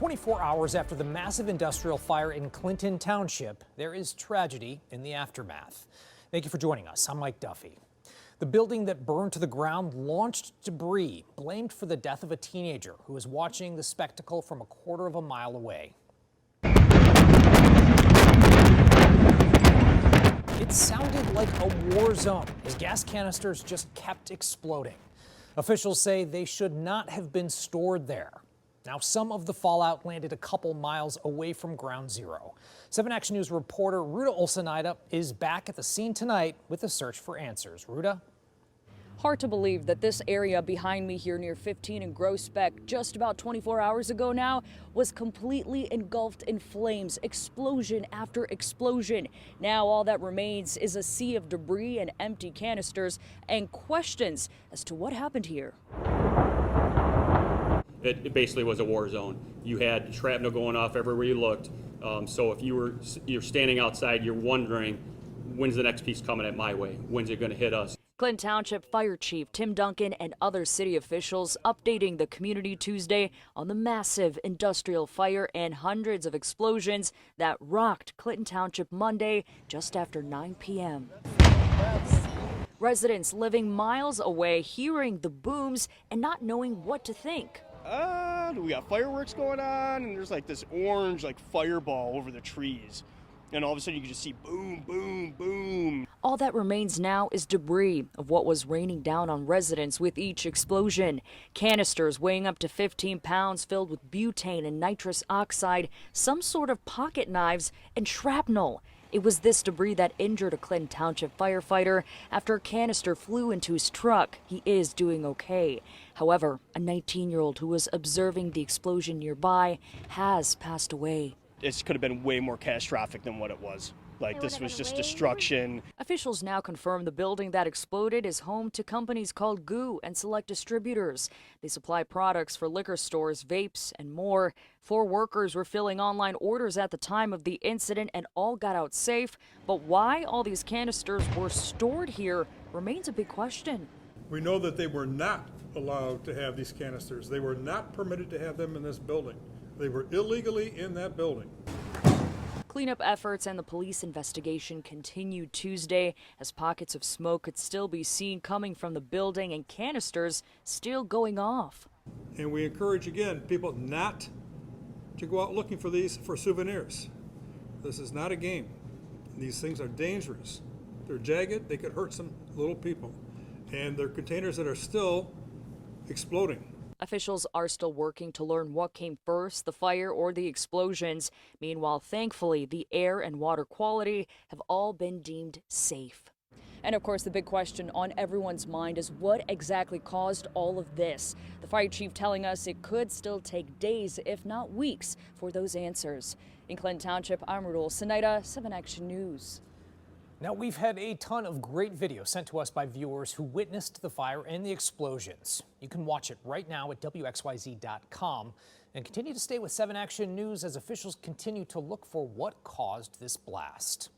24 hours after the massive industrial fire in Clinton Township, there is tragedy in the aftermath. Thank you for joining us. I'm Mike Duffy. The building that burned to the ground launched debris blamed for the death of a teenager who was watching the spectacle from a quarter of a mile away. It sounded like a war zone as gas canisters just kept exploding. Officials say they should not have been stored there. Now, some of the fallout landed a couple miles away from ground zero. 7 Action News reporter Ruta Olsenaida is back at the scene tonight with a search for answers. Ruta? Hard to believe that this area behind me here near 15 and Groesbeck just about 24 hours ago now was completely engulfed in flames, explosion after explosion. Now all that remains is a sea of debris and empty canisters and questions as to what happened here. It basically was a war zone. You had shrapnel going off everywhere you looked. So if you're standing outside, you're wondering, when's the next piece coming at my way? When's it going to hit us? Clinton Township Fire Chief Tim Duncan and other city officials updating the community Tuesday on the massive industrial fire and hundreds of explosions that rocked Clinton Township Monday just after 9 p.m. Residents living miles away hearing the booms and not knowing what to think. We got fireworks going on, and there's like this orange fireball over the trees. And all of a sudden you can just see boom, boom, boom. All that remains now is debris of what was raining down on residents with each explosion. Canisters weighing up to 15 pounds filled with butane and nitrous oxide, some sort of pocket knives, and shrapnel. It was this debris that injured a Clinton Township firefighter after a canister flew into his truck. He is doing okay. However, a 19-year-old who was observing the explosion nearby has passed away. It could have been way more catastrophic than what it was. This was just destruction. Officials now confirm the building that exploded is home to companies called GOO and Select Distributors. They supply products for liquor stores, vapes, and more. 4 workers were filling online orders at the time of the incident and all got out safe. But why all these canisters were stored here remains a big question. We know that they were not allowed to have these canisters. They were not permitted to have them in this building. They were illegally in that building. Cleanup efforts and the police investigation continued Tuesday as pockets of smoke could still be seen coming from the building and canisters still going off. And we encourage, again, people not to go out looking for these for souvenirs. This is not a game. These things are dangerous. They're jagged, they could hurt some little people. And they're containers that are still exploding. Officials are still working to learn what came first, the fire or the explosions. Meanwhile, thankfully, the air and water quality have all been deemed safe. And of course, the big question on everyone's mind is what exactly caused all of this? The fire chief telling us it could still take days, if not weeks, for those answers. In Clinton Township, I'm Ruta Olsenaida, 7 Action News. Now, we've had a ton of great video sent to us by viewers who witnessed the fire and the explosions. You can watch it right now at WXYZ.com and continue to stay with 7 Action News as officials continue to look for what caused this blast.